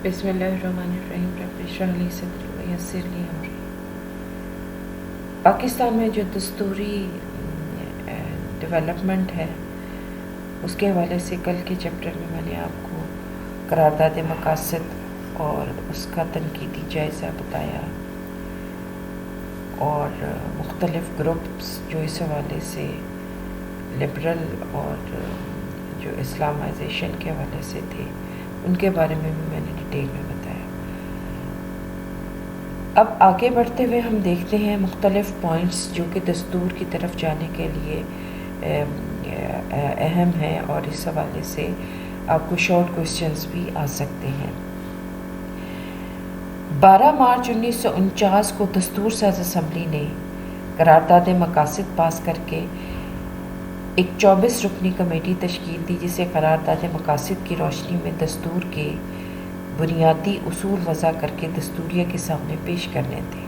بسم اللہ الرحمن الرحیم رب اشرح لی صدری ویسر لی امری۔ پاکستان میں جو دستوری ڈیولپمنٹ ہے اس کے حوالے سے کل کے چیپٹر میں نے آپ کو قرارداد مقاصد اور اس کا تنقیدی جائزہ بتایا، اور مختلف گروپس جو اس حوالے سے لبرل اور جو اسلامائزیشن کے حوالے سے تھے ان کے بارے میں بھی میں نے ڈیٹیل میں بتایا۔ اب آگے بڑھتے ہوئے ہم دیکھتے ہیں مختلف پوائنٹس جو کہ دستور کی طرف جانے کے لیے اہم ہیں، اور اس حوالے سے آپ کو شارٹ کوسچنز بھی آ سکتے ہیں۔ 12 مارچ 1949 کو دستور ساز اسمبلی نے قرارداد مقاصد پاس کر کے ایک 24 رکنی کمیٹی تشکیل دی، جسے قرارداد مقاصد کی روشنی میں دستور کے بنیادی اصول وضع کر کے دستوریہ کے سامنے پیش کرنے تھے۔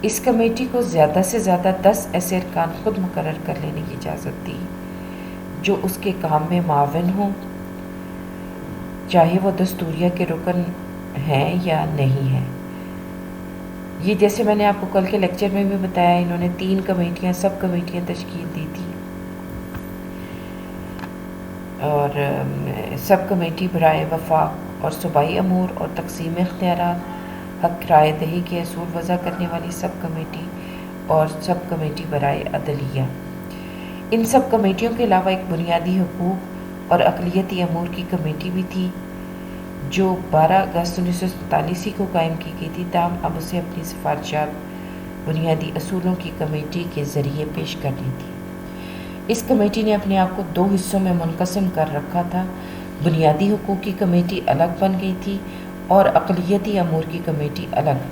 اس کمیٹی کو زیادہ سے زیادہ 10 ایسے ارکان خود مقرر کر لینے کی اجازت دی جو اس کے کام میں معاون ہوں، چاہے وہ دستوریہ کے رکن ہیں یا نہیں ہیں۔ یہ جیسے میں نے آپ کو کل کے لیکچر میں بھی بتایا، انہوں نے 3 کمیٹیاں سب کمیٹیاں تشکیل دی تھی، اور سب کمیٹی برائے وفاق اور صوبائی امور اور تقسیم اختیارات، حق رائے دہی کے اصول وضع کرنے والی سب کمیٹی، اور سب کمیٹی برائے عدلیہ۔ ان سب کمیٹیوں کے علاوہ ایک بنیادی حقوق اور اقلیتی امور کی کمیٹی بھی تھی جو 12 اگست 1947 کو قائم کی گئی تھی، تاہم اب اسے اپنی سفارشات بنیادی اصولوں کی کمیٹی کے ذریعے پیش کرنی تھی۔ اس کمیٹی نے اپنے آپ کو 2 حصوں میں منقسم کر رکھا تھا۔ بنیادی حقوق کی کمیٹی الگ بن گئی تھی اور اقلیتی امور کی کمیٹی الگ۔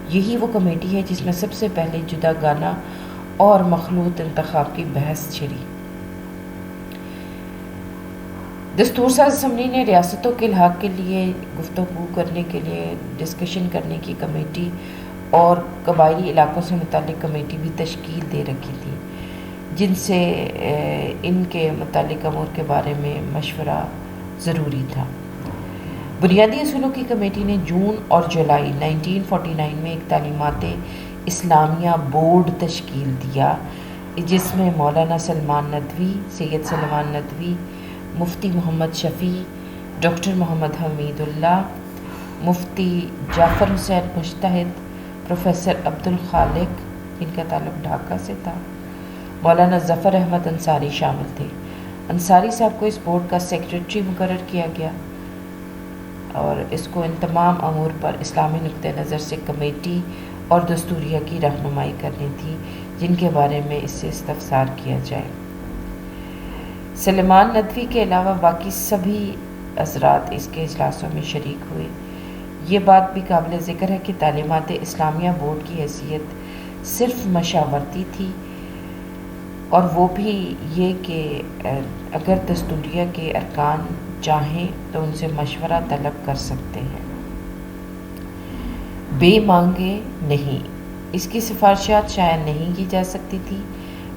یہی وہ کمیٹی ہے جس میں سب سے پہلے جدا گانہ اور مخلوط انتخاب کی بحث چھڑی۔ دستور ساز اسمبلی نے ریاستوں کے الحاق کے لیے گفتگو کرنے کے لیے ڈسکشن کرنے کی کمیٹی اور قبائلی علاقوں سے متعلق کمیٹی بھی تشکیل دے رکھی تھی، جن سے ان کے متعلق امور کے بارے میں مشورہ ضروری تھا۔ بنیادی اصولوں کی کمیٹی نے جون اور جولائی 1949 میں ایک تعلیمات اسلامیہ بورڈ تشکیل دیا، جس میں مولانا سلمان ندوی، سید سلمان ندوی، مفتی محمد شفیع، ڈاکٹر محمد حمید اللہ، مفتی جعفر حسین مجتہد، پروفیسر عبد الخالق، ان کا تعلق ڈھاکہ سے تھا، مولانا ظفر احمد انصاری شامل تھے۔ انصاری صاحب کو اس بورڈ کا سیکریٹری مقرر کیا گیا، اور اس کو ان تمام امور پر اسلامی نقطہ نظر سے کمیٹی اور دستوریہ کی رہنمائی کرنی تھی جن کے بارے میں اس سے استفسار کیا جائے۔ سلمان ندوی کے علاوہ باقی سبھی حضرات اس کے اجلاسوں میں شریک ہوئے۔ یہ بات بھی قابل ذکر ہے کہ تعلیمات اسلامیہ بورڈ کی حیثیت صرف مشاورتی تھی، اور وہ بھی یہ کہ اگر دستوریہ کے ارکان چاہیں تو ان سے مشورہ طلب کر سکتے ہیں، بے مانگے نہیں۔ اس کی سفارشات شائع نہیں کی جا سکتی تھی،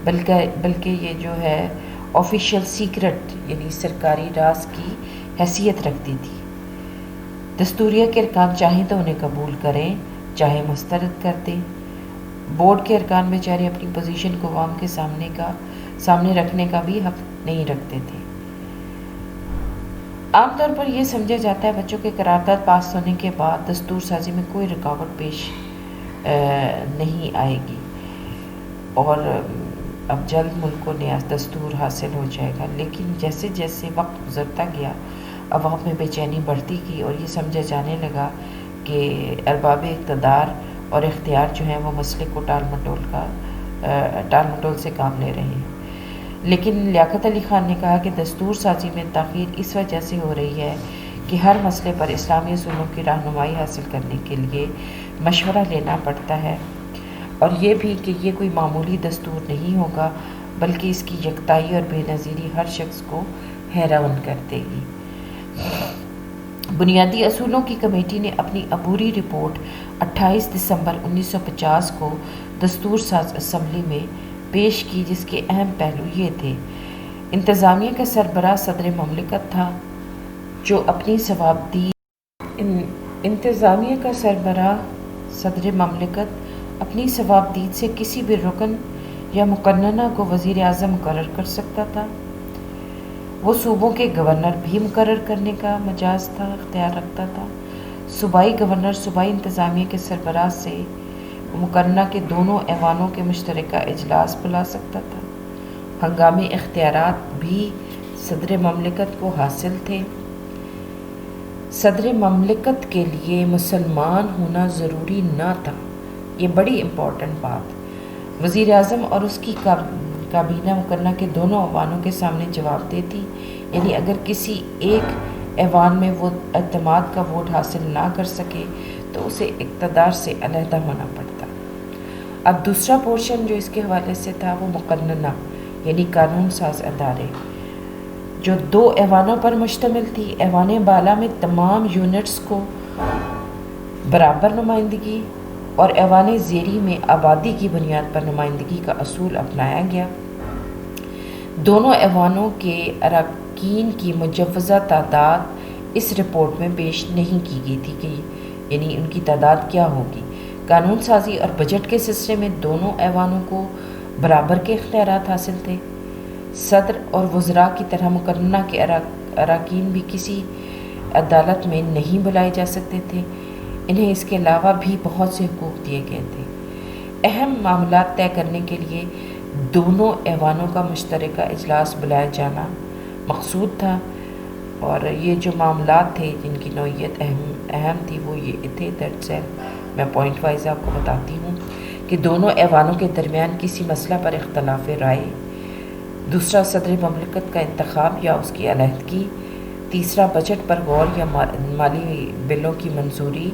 بلکہ یہ جو ہے آفیشیل سیکرٹ یعنی سرکاری راز کی حیثیت رکھتی تھی۔ دستوریہ کے ارکان چاہیں تو انہیں قبول کریں، چاہے مسترد کر دیں۔ بورڈ کے ارکان بیچارے اپنی پوزیشن کو عوام کے سامنے رکھنے کا بھی حق نہیں رکھتے تھے۔ عام طور پر یہ سمجھا جاتا ہے بچوں کے قرارداد پاس ہونے کے بعد دستور سازی میں کوئی رکاوٹ پیش نہیں آئے گی، اور اب جلد ملک کو نیا دستور حاصل ہو جائے گا۔ لیکن جیسے جیسے وقت گزرتا گیا، عوام میں بے چینی بڑھتی گئی، اور یہ سمجھا جانے لگا کہ ارباب اقتدار اور اختیار جو ہیں وہ مسئلے کو ٹال مٹول سے کام لے رہے ہیں۔ لیکن لیاقت علی خان نے کہا کہ دستور سازی میں تاخیر اس وجہ سے ہو رہی ہے کہ ہر مسئلے پر اسلامی اصولوں کی رہنمائی حاصل کرنے کے لیے مشورہ لینا پڑتا ہے، اور یہ بھی کہ یہ کوئی معمولی دستور نہیں ہوگا بلکہ اس کی یکتائی اور بے نظیری ہر شخص کو حیران کر دے گی۔ بنیادی اصولوں کی کمیٹی نے اپنی عبوری رپورٹ 28 دسمبر 1950 کو دستور ساز اسمبلی میں پیش کی، جس کے اہم پہلو یہ تھے: انتظامیہ کا سربراہ صدر مملکت تھا جو اپنی ثوابدید انتظامیہ کا سربراہ صدر مملکت اپنی صوابدید سے کسی بھی رکن یا مقننہ کو وزیر اعظم مقرر کر سکتا تھا۔ وہ صوبوں کے گورنر بھی مقرر کرنے کا اختیار رکھتا تھا۔ صوبائی گورنر صوبائی انتظامیہ کے سربراہ سے مقننہ کے دونوں ایوانوں کے مشترکہ اجلاس بلا سکتا تھا۔ ہنگامی اختیارات بھی صدر مملکت کو حاصل تھے۔ صدر مملکت کے لیے مسلمان ہونا ضروری نہ تھا، یہ بڑی امپورٹنٹ بات۔ وزیر اعظم اور اس کی کابینہ مقننہ کے دونوں ایوانوں کے سامنے جواب دیتی، یعنی اگر کسی ایک ایوان میں وہ اعتماد کا ووٹ حاصل نہ کر سکے تو اسے اقتدار سے علیحدہ ہونا پڑتا۔ اب دوسرا پورشن جو اس کے حوالے سے تھا وہ مقننہ یعنی قانون ساز ادارے، جو دو ایوانوں پر مشتمل تھی۔ ایوان بالا میں تمام یونٹس کو برابر نمائندگی اور ایوان زیری میں آبادی کی بنیاد پر نمائندگی کا اصول اپنایا گیا۔ دونوں ایوانوں کے اراکین کی مجوزہ تعداد اس رپورٹ میں پیش نہیں کی گئی تھی کہ یعنی ان کی تعداد کیا ہوگی۔ قانون سازی اور بجٹ کے سلسلے میں دونوں ایوانوں کو برابر کے اختیارات حاصل تھے۔ صدر اور وزراء کی طرح مقننہ کے اراکین بھی کسی عدالت میں نہیں بلائے جا سکتے تھے۔ انہیں اس کے علاوہ بھی بہت سے حقوق دیے گئے تھے۔ اہم معاملات طے کرنے کے لیے دونوں ایوانوں کا مشترکہ اجلاس بلایا جانا مقصود تھا، اور یہ جو معاملات تھے جن کی نوعیت اہم تھی وہ یہ تھے۔ میں پوائنٹ وائز آپ کو بتاتی ہوں کہ دونوں ایوانوں کے درمیان کسی مسئلہ پر اختلاف رائے، دوسرا صدر مملکت کا انتخاب یا اس کی علیحدگی، تیسرا بجٹ پر غور یا مالی بلوں کی منظوری،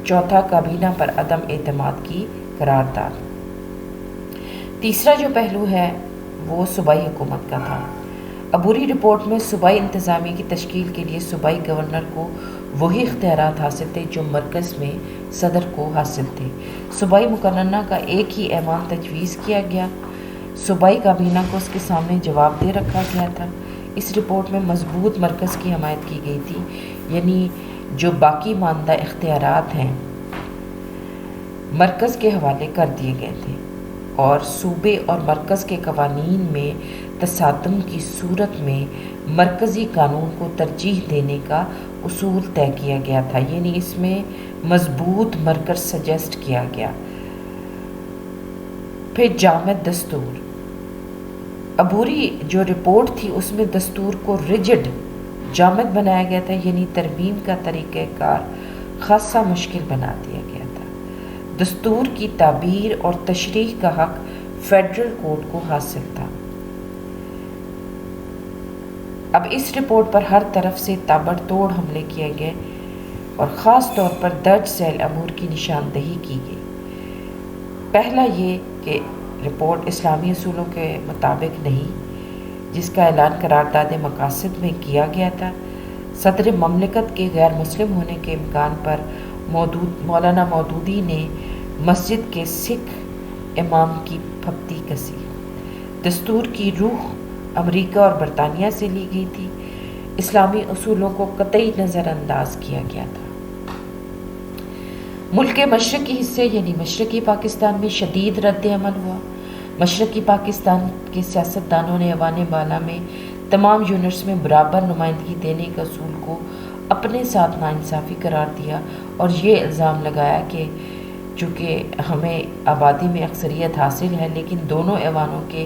چوتھا کابینہ پر عدم اعتماد کی قرارداد۔ تیسرا جو پہلو ہے وہ صوبائی حکومت کا تھا۔ عبوری رپورٹ میں صوبائی انتظامیہ کی تشکیل کے لیے صوبائی گورنر کو وہی اختیارات حاصل تھے جو مرکز میں صدر کو حاصل تھے۔ صوبائی مقننہ کا ایک ہی ایوان تجویز کیا گیا، صوبائی کابینہ کو اس کے سامنے جواب دے رکھا گیا تھا۔ اس رپورٹ میں مضبوط مرکز کی حمایت کی گئی تھی، یعنی جو باقی ماندہ اختیارات ہیں مرکز کے حوالے کر دیے گئے تھے، اور صوبے اور مرکز کے قوانین میں تصادم کی صورت میں مرکزی قانون کو ترجیح دینے کا اصول طے کیا گیا تھا، یعنی اس میں مضبوط مرکز سجیسٹ کیا گیا۔ پھر جامد دستور، عبوری جو رپورٹ تھی اس میں دستور کو ریجڈ جامد بنایا گیا تھا، یعنی ترمیم کا طریقہ کار خاصا مشکل بنا دیا گیا تھا۔ دستور کی تعبیر اور تشریح کا حق فیڈرل کورٹ کو حاصل تھا۔ اب اس رپورٹ پر ہر طرف سے تابڑ توڑ حملے کیے گئے اور خاص طور پر درج ذیل امور کی نشاندہی کی گئی۔ پہلا یہ کہ رپورٹ اسلامی اصولوں کے مطابق نہیں، جس کا اعلان قرارداد مقاصد میں کیا گیا تھا۔ صدر مملکت کے غیر مسلم ہونے کے امکان پر مولانا مودودی نے مسجد کے سکھ امام کی پھپتی کسی۔ دستور کی روح امریکہ اور برطانیہ سے لی گئی تھی۔ اسلامی اصولوں کو قطعی نظر انداز کیا گیا تھا۔ ملک کے مشرقی حصے یعنی مشرقی پاکستان میں شدید رد عمل ہوا۔ مشرقی پاکستان کے سیاستدانوں نے ایوان بالا میں تمام یونٹس میں برابر نمائندگی دینے کے اصول کو اپنے ساتھ ناانصافی قرار دیا اور یہ الزام لگایا کہ چونکہ ہمیں آبادی میں اکثریت حاصل ہے، لیکن دونوں ایوانوں کے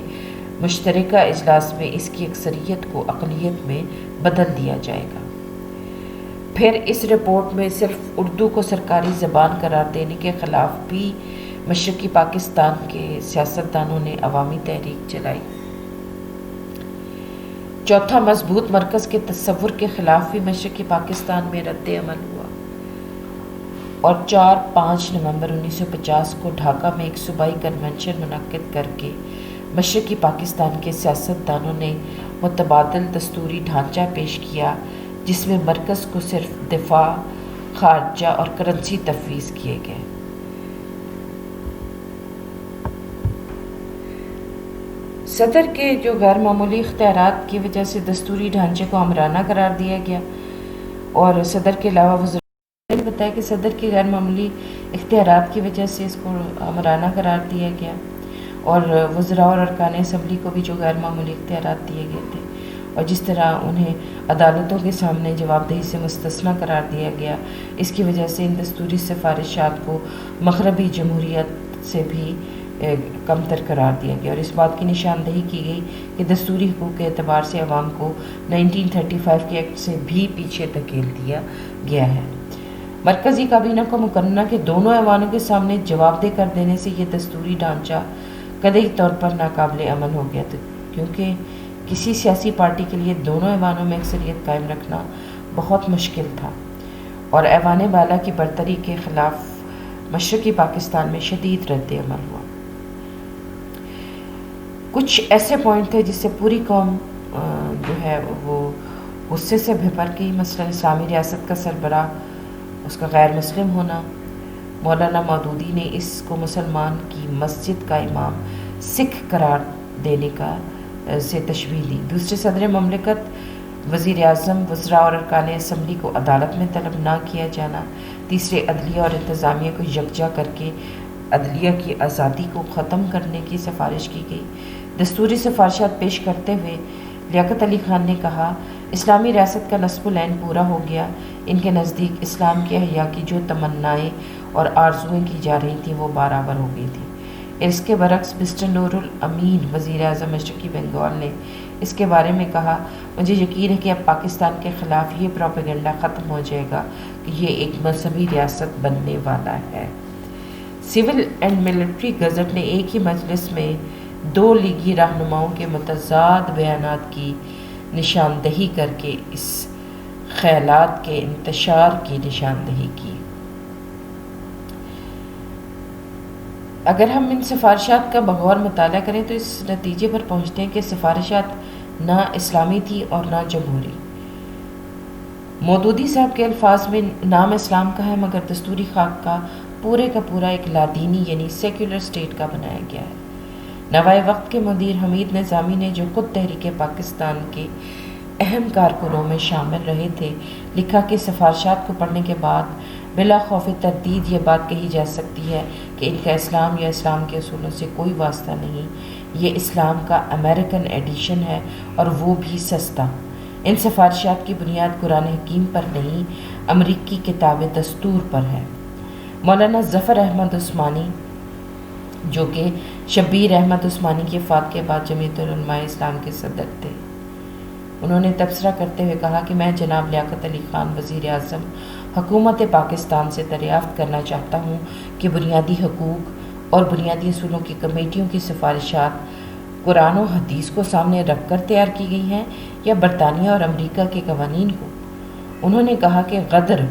مشترکہ اجلاس میں اس کی اکثریت کو اقلیت میں بدل دیا جائے گا۔ پھر اس رپورٹ میں صرف اردو کو سرکاری زبان قرار دینے کے خلاف بھی مشرقی پاکستان کے سیاستدانوں نے عوامی تحریک چلائی۔ چوتھا، مضبوط مرکز کے تصور کے خلاف بھی مشرقی پاکستان میں رد عمل ہوا، اور 4-5 نومبر 1950 کو ڈھاکہ میں ایک صوبائی کنونشن منعقد کر کے مشرقی پاکستان کے سیاستدانوں نے متبادل دستوری ڈھانچہ پیش کیا، جس میں مرکز کو صرف دفاع، خارجہ اور کرنسی تفویض کیے گئے۔ صدر کے جو غیر معمولی اختیارات کی وجہ سے دستوری ڈھانچے کو آمرانہ قرار دیا گیا، اور صدر کے علاوہ وزراء بتایا کہ صدر کے غیر معمولی اختیارات کی وجہ سے اس کو آمرانہ قرار دیا گیا، اور وزراء اور ارکان اسمبلی کو بھی جو غیر معمولی اختیارات دیے گئے تھے، اور جس طرح انہیں عدالتوں کے سامنے جواب دہی سے مستثنی قرار دیا گیا، اس کی وجہ سے ان دستوری سفارشات کو مغربی جمہوریت سے بھی کمتر قرار دیا گیا، اور اس بات کی نشاندہی کی گئی کہ دستوری حقوق کے اعتبار سے عوام کو 1935 کے ایکٹ سے بھی پیچھے دھکیل دیا گیا ہے۔ مرکزی کابینہ کو مقررہ کے دونوں ایوانوں کے سامنے جواب دہ کر دینے سے یہ دستوری ڈھانچہ قطعی طور پر ناقابل عمل ہو گیا تھا، کیونکہ کسی سیاسی پارٹی کے لیے دونوں ایوانوں میں اکثریت قائم رکھنا بہت مشکل تھا، اور ایوان بالا کی برتری کے خلاف مشرقی پاکستان میں شدید رد عمل ہوا۔ کچھ ایسے پوائنٹ تھے جس سے پوری قوم جو ہے وہ غصے سے بھر گئی، مثلا اسلامی ریاست کا سربراہ اس کا غیر مسلم ہونا، مولانا مودودی نے اس کو مسلمان کی مسجد کا امام سکھ قرار دینے کا سے تشبیہ دی، دوسرے صدر مملکت، وزیر اعظم، وزراء اور ارکان اسمبلی کو عدالت میں طلب نہ کیا جانا، تیسرے عدلیہ اور انتظامیہ کو یکجا کر کے عدلیہ کی آزادی کو ختم کرنے کی سفارش کی گئی۔ دستوری سفارشات پیش کرتے ہوئے لیاقت علی خان نے کہا، اسلامی ریاست کا نصب العین پورا ہو گیا، ان کے نزدیک اسلام کے احیاء کی جو تمنائیں اور آرزوئیں کی جا رہی تھیں وہ برابر ہو گئی تھیں۔ اس کے برعکس مسٹر نور الامین وزیر اعظم مشرقی بنگال نے اس کے بارے میں کہا، مجھے یقین ہے کہ اب پاکستان کے خلاف یہ پروپیگنڈا ختم ہو جائے گا کہ یہ ایک مذہبی ریاست بننے والا ہے۔ سول اینڈ ملٹری گزٹ نے ایک ہی مجلس میں دو لیگی رہنماؤں کے متضاد بیانات کی نشاندہی کر کے اس خیالات کے انتشار کی نشاندہی کی۔ اگر ہم ان سفارشات کا بغور مطالعہ کریں تو اس نتیجے پر پہنچتے ہیں کہ سفارشات نہ اسلامی تھی اور نہ جمہوری۔ مودودی صاحب کے الفاظ میں نام اسلام کا ہے، مگر دستوری خاک کا پورا ایک لادینی یعنی سیکولر اسٹیٹ کا بنایا گیا ہے۔ نوائے وقت کے مدیر حمید نظامی نے، جو خود تحریک پاکستان کے اہم کارکنوں میں شامل رہے تھے، لکھا کہ سفارشات کو پڑھنے کے بعد بلا خوف تردید یہ بات کہی جا سکتی ہے کہ ان کا اسلام یا اسلام کے اصولوں سے کوئی واسطہ نہیں، یہ اسلام کا امریکن ایڈیشن ہے اور وہ بھی سستا۔ ان سفارشات کی بنیاد قرآن حکیم پر نہیں، امریکی کتاب دستور پر ہے۔ مولانا ظفر احمد عثمانی، جو کہ شبیر احمد عثمانی کی وفات کے بعد جمعیت علماء اسلام کے صدر تھے، انہوں نے تبصرہ کرتے ہوئے کہا کہ میں جناب لیاقت علی خان وزیر اعظم حکومت پاکستان سے دریافت کرنا چاہتا ہوں کہ بنیادی حقوق اور بنیادی اصولوں کی کمیٹیوں کی سفارشات قرآن و حدیث کو سامنے رکھ کر تیار کی گئی ہیں یا برطانیہ اور امریکہ کے قوانین کو۔ انہوں نے کہا کہ غدر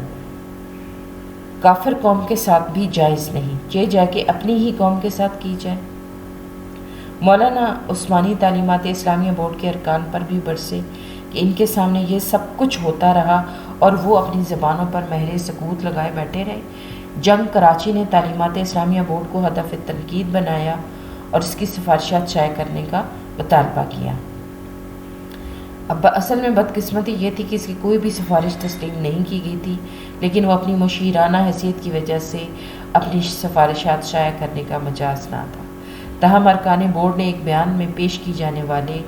کافر قوم کے ساتھ بھی جائز نہیں، یہ جا کے اپنی ہی قوم کے ساتھ کی جائے۔ مولانا عثمانی تعلیمات اسلامیہ بورڈ کے ارکان پر بھی برسے کہ ان کے سامنے یہ سب کچھ ہوتا رہا اور وہ اپنی زبانوں پر مہر سکوت لگائے بیٹھے رہے۔ جنگ کراچی نے تعلیمات اسلامیہ بورڈ کو ہدف تنقید بنایا اور اس کی سفارشات شائع کرنے کا مطالبہ کیا۔ اب اصل میں بدقسمتی یہ تھی کہ اس کی کوئی بھی سفارش تسلیم نہیں کی گئی تھی، لیکن وہ اپنی مشیرانہ حیثیت کی وجہ سے اپنی سفارشات شائع کرنے کا مجاز نہ تھا۔ تاہم ارکان بورڈ نے ایک بیان میں پیش کی جانے والے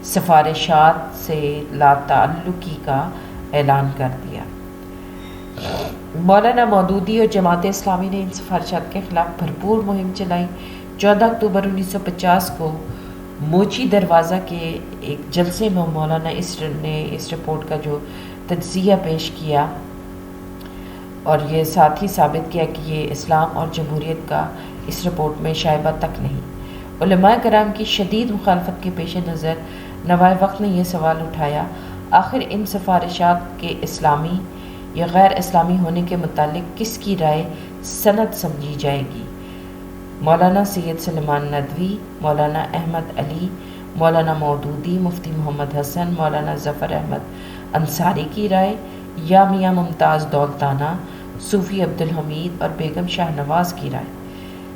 سفارشات سے لا تعلقی کا اعلان کر دیا۔ مولانا مودودی اور جماعت اسلامی نے ان سفارشات کے خلاف بھرپور مہم چلائی۔ 14 اکتوبر 1950 کو موچی دروازہ کے ایک جلسے میں مولانا نے اس رپورٹ کا جو تجزیہ پیش کیا اور یہ ساتھ ہی ثابت کیا کہ یہ اسلام اور جمہوریت کا اس رپورٹ میں شائبہ تک نہیں۔ علماء کرام کی شدید مخالفت کے پیش نظر نوائے وقت نے یہ سوال اٹھایا، آخر ان سفارشات کے اسلامی یا غیر اسلامی ہونے کے متعلق کس کی رائے سند سمجھی جائے گی؟ مولانا سید سلیمان ندوی، مولانا احمد علی، مولانا مودودی، مفتی محمد حسن، مولانا ظفر احمد انصاری کی رائے، یا میاں ممتاز دولتانہ، صوفی عبدالحمید اور بیگم شاہ نواز کی رائے؟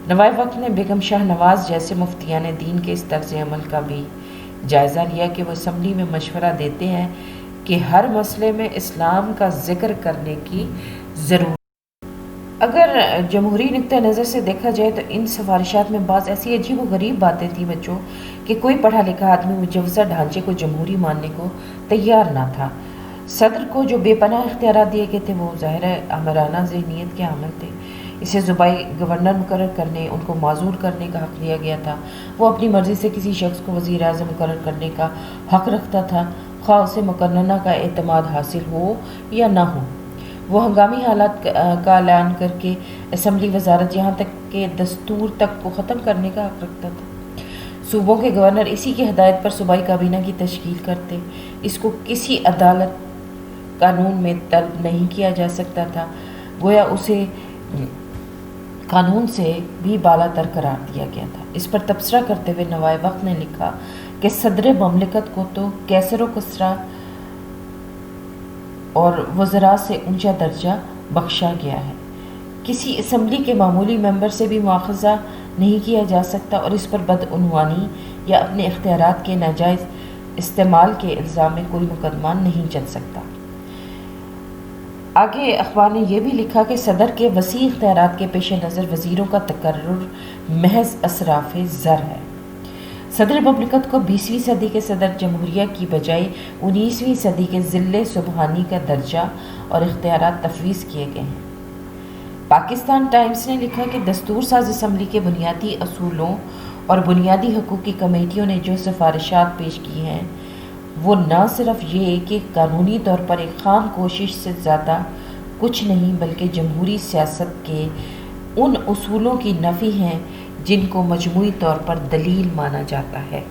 نوائے وقت نے بیگم شاہ نواز جیسے مفتیان دین کے اس طرز عمل کا بھی جائزہ لیا کہ وہ اسمبلی میں مشورہ دیتے ہیں کہ ہر مسئلے میں اسلام کا ذکر کرنے کی ضرورت اگر جمہوری نقطہ نظر سے دیکھا جائے تو ان سفارشات میں بعض ایسی عجیب و غریب باتیں تھیں بچوں کہ کوئی پڑھا لکھا آدمی مجوزہ ڈھانچے کو جمہوری ماننے کو تیار نہ تھا۔ صدر کو جو بے پناہ اختیارات دیے گئے تھے وہ ظاہر آمرانہ ذہنیت کے حامل تھے۔ اسے صوبائی گورنر مقرر کرنے، ان کو معزول کرنے کا حق دیا گیا تھا۔ وہ اپنی مرضی سے کسی شخص کو وزیر اعظم مقرر کرنے کا حق رکھتا تھا، خواہ اسے مقننہ کا اعتماد حاصل ہو یا نہ ہو۔ وہ ہنگامی حالات کا اعلان کر کے اسمبلی، وزارت، یہاں تک کہ دستور تک کو ختم کرنے کا حق رکھتا تھا۔ صوبوں کے گورنر اسی کی ہدایت پر صوبائی کابینہ کی تشکیل کرتے۔ اس کو کسی عدالت قانون میں طلب نہیں کیا جا سکتا تھا، گویا اسے قانون سے بھی بالا تر قرار دیا گیا تھا۔ اس پر تبصرہ کرتے ہوئے نوائے وقت نے لکھا کہ صدر مملکت کو تو کیسر و کسرا اور وزراء سے اونچا درجہ بخشا گیا ہے، کسی اسمبلی کے معمولی ممبر سے بھی مواخذہ نہیں کیا جا سکتا، اور اس پر بدعنوانی یا اپنے اختیارات کے ناجائز استعمال کے الزام میں کوئی مقدمہ نہیں چل سکتا۔ آگے اخبار نے یہ بھی لکھا کہ صدر کے وسیع اختیارات کے پیش نظر وزیروں کا تقرر محض اسراف زر ہے۔ صدر مملکت کو 20ویں صدی کے صدر جمہوریہ کی بجائے 19ویں صدی کے ذل سبحانی کا درجہ اور اختیارات تفویض کیے گئے ہیں۔ پاکستان ٹائمز نے لکھا کہ دستور ساز اسمبلی کے بنیادی اصولوں اور بنیادی حقوق کی کمیٹیوں نے جو سفارشات پیش کی ہیں وہ نہ صرف یہ کہ قانونی طور پر ایک خام کوشش سے زیادہ کچھ نہیں بلکہ جمہوری سیاست کے ان اصولوں کی نفی ہیں جن کو مجموعی طور پر دلیل مانا جاتا ہے۔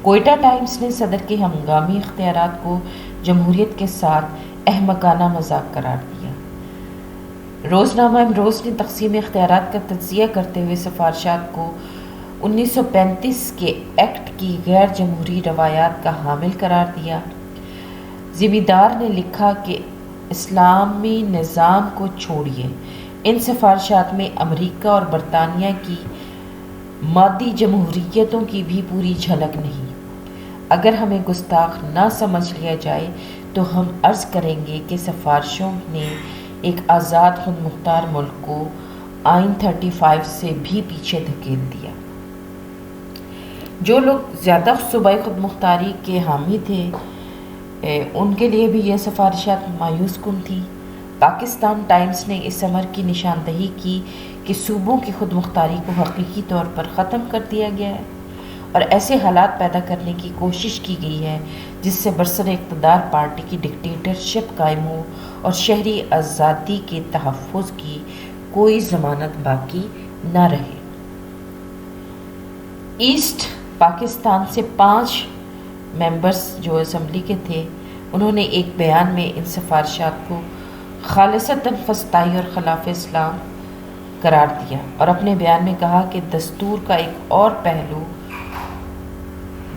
کوئٹہ ٹائمز نے صدر کے ہنگامی اختیارات کو جمہوریت کے ساتھ احمقانہ مذاق قرار دیا۔ روزنامہ امروز نے تقسیم اختیارات کا تجزیہ کرتے ہوئے سفارشات کو 1935 کے ایکٹ کی غیر جمہوری روایات کا حامل قرار دیا۔ زمیندار نے لکھا کہ اسلامی نظام کو چھوڑیے، ان سفارشات میں امریکہ اور برطانیہ کی مادی جمہوریتوں کی بھی پوری جھلک نہیں۔ اگر ہمیں گستاخ نہ سمجھ لیا جائے تو ہم عرض کریں گے کہ سفارشوں نے ایک آزاد خود مختار ملک کو آئین 35 سے بھی پیچھے دھکیل دیا۔ جو لوگ زیادہ صوبائی خود مختاری کے حامی تھے ان کے لیے بھی یہ سفارشات مایوس کن تھیں۔ پاکستان ٹائمز نے اس امر کی نشاندہی کی کہ صوبوں کی خود مختاری کو حقیقی طور پر ختم کر دیا گیا ہے اور ایسے حالات پیدا کرنے کی کوشش کی گئی ہے جس سے برسر اقتدار پارٹی کی ڈکٹیٹرشپ قائم ہو اور شہری آزادی کے تحفظ کی کوئی ضمانت باقی نہ رہے۔ ایسٹ پاکستان سے 5 ممبرز جو اسمبلی کے تھے انہوں نے ایک بیان میں ان سفارشات کو خالصتاً فسطائی اور خلاف اسلام قرار دیا اور اپنے بیان میں کہا کہ دستور کا ایک اور پہلو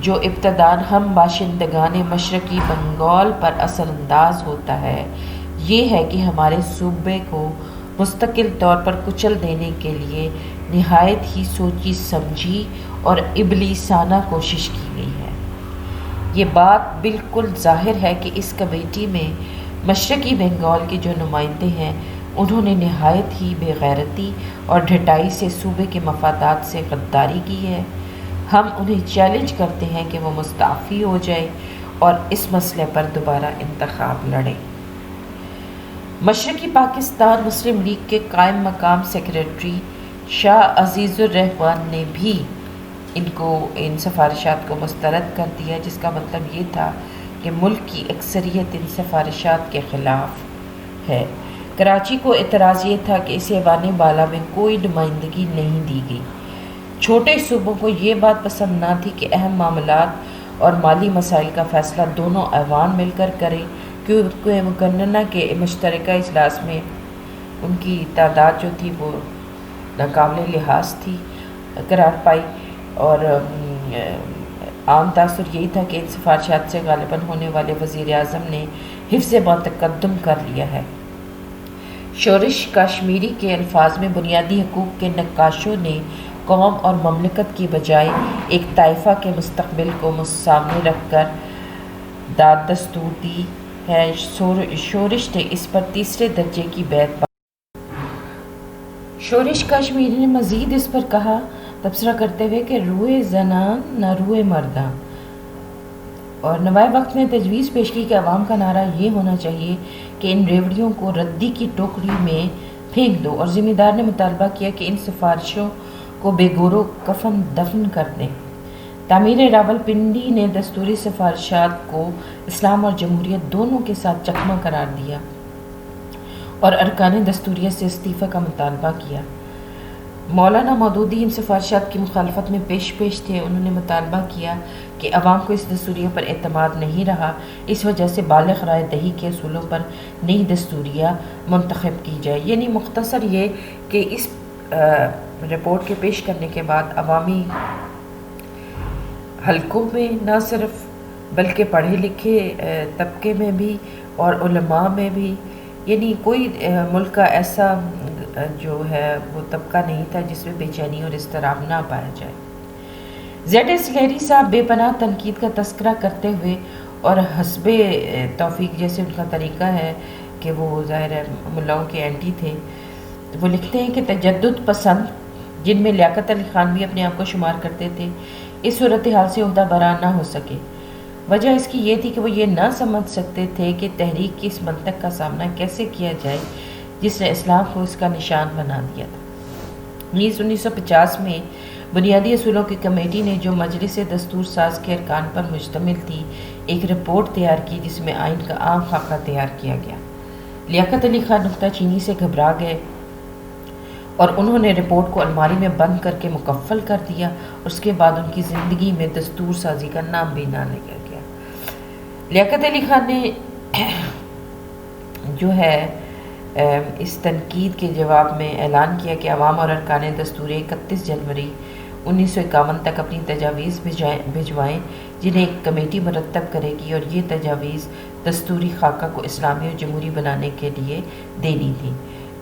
جو ابتداً ہم باشندگان مشرقی بنگال پر اثر انداز ہوتا ہے یہ ہے کہ ہمارے صوبے کو مستقل طور پر کچل دینے کے لیے نہایت ہی سوچی سمجھی اور ابلیسانہ کوشش کی گئی ہے۔ یہ بات بالکل ظاہر ہے کہ اس کمیٹی میں مشرقی بنگال کے جو نمائندے ہیں انہوں نے نہایت ہی بے غیرتی اور ڈھٹائی سے صوبے کے مفادات سے غداری کی ہے۔ ہم انہیں چیلنج کرتے ہیں کہ وہ مستعفی ہو جائے اور اس مسئلے پر دوبارہ انتخاب لڑیں۔ مشرقی پاکستان مسلم لیگ کے قائم مقام سیکریٹری شاہ عزیز الرحمان نے بھی ان سفارشات کو مسترد کر دیا، جس کا مطلب یہ تھا کہ ملک کی اکثریت ان سفارشات کے خلاف ہے۔ کراچی کو اعتراض یہ تھا کہ اسے ایوان بالا میں کوئی نمائندگی نہیں دی گئی۔ چھوٹے صوبوں کو یہ بات پسند نہ تھی کہ اہم معاملات اور مالی مسائل کا فیصلہ دونوں ایوان مل کر کریں، کیونکہ مقننہ کے مشترکہ اجلاس میں ان کی تعداد جو تھی وہ ناقابل لحاظ تھی قرار پائی، اور عام تاثر یہی تھا کہ ان سفارشات سے غالباً ہونے والے وزیر اعظم نے حفظ متقدم کر لیا ہے۔ شورش کشمیری کے الفاظ میں بنیادی حقوق کے نقاشوں نے قوم اور مملکت کی بجائے ایک طائفہ کے مستقبل کو سامنے رکھ کر داد دستور دی ہے۔ شورش نے اس پر تیسرے درجے کی بیعت شورش کشمیری نے مزید اس پر کہا تبصرہ کرتے ہوئے کہ روئے زنان نہ روئے مرداں، اور نوائے وقت نے تجویز پیش کی کہ عوام کا نعرہ یہ ہونا چاہیے کہ ان ریوڑیوں کو ردی کی ٹوکری میں پھینک دو، اور ذمہ دار نے مطالبہ کیا کہ ان سفارشوں کو بے گور و کفن دفن کر دیں۔ تعمیر راولپنڈی نے دستوری سفارشات کو اسلام اور جمہوریت دونوں کے ساتھ چکمہ قرار دیا اور ارکان دستوریہ سے استعفیٰ کا مطالبہ کیا۔ مولانا مودودی ان سفارشات کی مخالفت میں پیش تھے۔ انہوں نے مطالبہ کیا کہ عوام کو اس دستوریہ پر اعتماد نہیں رہا، اس وجہ سے بالغ رائے دہی کے اصولوں پر نئی دستوریہ منتخب کی جائے۔ یعنی مختصر یہ کہ اس رپورٹ کے پیش کرنے کے بعد عوامی حلقوں میں نہ صرف بلکہ پڑھے لکھے طبقے میں بھی اور علماء میں بھی، یعنی کوئی ملک کا ایسا جو ہے وہ طبقہ نہیں تھا جس میں بے چینی اور اضطراب نہ پایا جائے۔ زیڈ ایس لہری صاحب بے پناہ تنقید کا تذکرہ کرتے ہوئے اور حسب توفیق جیسے ان کا طریقہ ہے کہ وہ ظاہر ہے ملاؤں کے اینٹی تھے، وہ لکھتے ہیں کہ تجدد پسند جن میں لیاقت علی خان بھی اپنے آپ کو شمار کرتے تھے اس صورتحال سے عہدہ برا نہ ہو سکے۔ وجہ اس کی یہ تھی کہ وہ یہ نہ سمجھ سکتے تھے کہ تحریک کی اس منطق کا سامنا کیسے کیا جائے جس نے اسلام کو اس کا نشان بنا دیا تھا۔ 1950 میں بنیادی اصولوں کی کمیٹی نے جو مجلس دستور ساز کے ارکان پر مشتمل تھی ایک رپورٹ تیار کی جس میں آئین کا عام خاکہ تیار کیا گیا۔ لیاقت علی خان نکتہ چینی سے گھبرا گئے اور انہوں نے رپورٹ کو الماری میں بند کر کے مکفل کر دیا، اور اس کے بعد ان کی زندگی میں دستور سازی کا نام بھی نہ لیا گیا۔ لیاقت علی خان نے جو ہے اس تنقید کے جواب میں اعلان کیا کہ عوام اور ارکان دستور 31 جنوری 1951 تک اپنی تجاویز بھجوائیں جنہیں ایک کمیٹی مرتب کرے گی، اور یہ تجاویز دستوری خاکہ کو اسلامی اور جمہوری بنانے کے لیے دینی تھی۔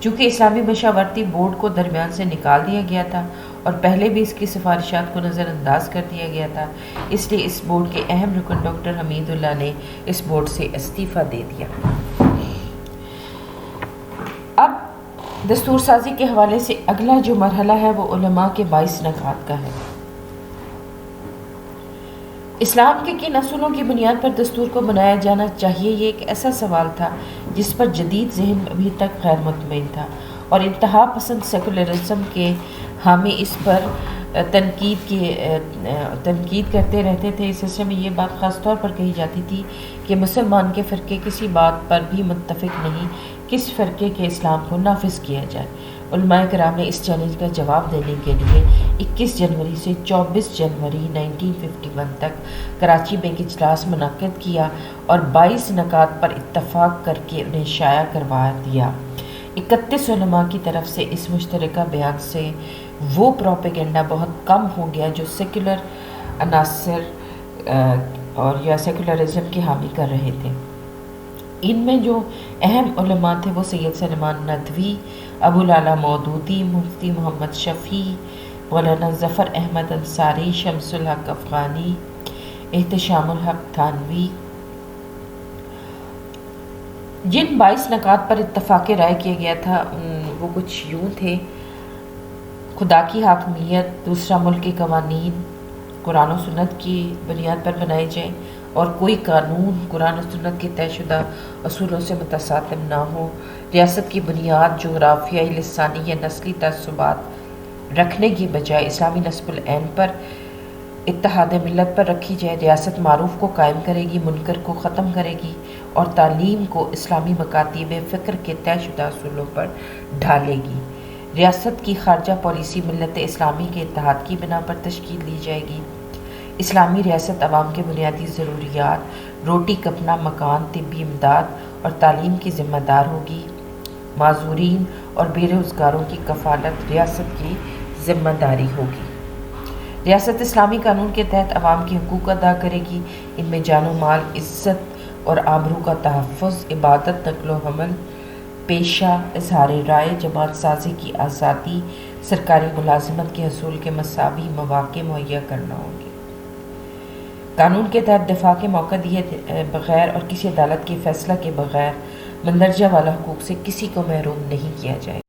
چونکہ اسلامی مشاورتی بورڈ کو درمیان سے نکال دیا گیا تھا اور پہلے بھی اس کی سفارشات کو نظر انداز کر دیا گیا تھا، اس لیے اس بورڈ کے اہم رکن ڈاکٹر حمید اللہ نے اس بورڈ سے استعفیٰ دے دیا۔ اب دستور سازی کے حوالے سے اگلا جو مرحلہ ہے وہ علماء کے 22 نکات کا ہے۔ اسلام کے کن اصولوں کی بنیاد پر دستور کو بنایا جانا چاہیے، یہ ایک ایسا سوال تھا جس پر جدید ذہن ابھی تک غیر مطمئن تھا، اور انتہا پسند سیکولرزم کے حامی اس پر تنقید کرتے رہتے تھے۔ اس سلسلے میں یہ بات خاص طور پر کہی جاتی تھی کہ مسلمان کے فرقے کسی بات پر بھی متفق نہیں کس فرقے کے اسلام کو نافذ کیا جائے۔ علماء کرام نے اس چیلنج کا جواب دینے کے لیے 21 جنوری سے 24 جنوری 1951 تک کراچی میں ایک اجلاس منعقد کیا اور 22 نکات پر اتفاق کر کے انہیں شائع کروا دیا۔ 31 علماء کی طرف سے اس مشترکہ بیان سے وہ پروپیگنڈا بہت کم ہو گیا جو سیکولر عناصر اور یا سیکولرزم کے حامی کر رہے تھے۔ ان میں جو اہم علماء تھے وہ سید سلیمان ندوی، ابو العلا مودودی، مفتی محمد شفیع، مولانا ظفر احمد انصاری، شمس الحق افغانی، احتشام الحق تھانوی۔ جن 22 نکات پر اتفاق رائے کیا گیا تھا وہ کچھ یوں تھے: خدا کی حاکمیت، دوسرا ملک کے قوانین قرآن و سنت کی بنیاد پر بنائے جائیں اور کوئی قانون قرآن و سنت کے طے شدہ اصولوں سے متصادم نہ ہو، ریاست کی بنیاد جغرافیائی، لسانی یا نسلی تعصبات رکھنے کی بجائے اسلامی نصب العین پر، اتحاد ملت پر رکھی جائے، ریاست معروف کو قائم کرے گی، منکر کو ختم کرے گی، اور تعلیم کو اسلامی مکاتیب فکر کے طے شدہ اصولوں پر ڈھالے گی۔ ریاست کی خارجہ پالیسی ملت اسلامی کے اتحاد کی بنا پر تشکیل دی جائے گی۔ اسلامی ریاست عوام کے بنیادی ضروریات، روٹی کپڑا، مکان، طبی امداد اور تعلیم کی ذمہ دار ہوگی۔ معذورین اور بے روزگاروں کی کفالت ریاست کی ذمہ داری ہوگی۔ ریاست اسلامی قانون کے تحت عوام کے حقوق ادا کرے گی، ان میں جان و مال، عزت اور آبرو کا تحفظ، عبادت، نقل و حمل، پیشہ، اظہار رائے، جماعت سازی کی آزادی، سرکاری ملازمت کے حصول کے مساوی مواقع مہیا کرنا ہوں گے۔ قانون کے تحت دفاع کے موقع دیے بغیر اور کسی عدالت کے فیصلہ کے بغیر مندرجہ والا حقوق سے کسی کو محروم نہیں کیا جائے گا۔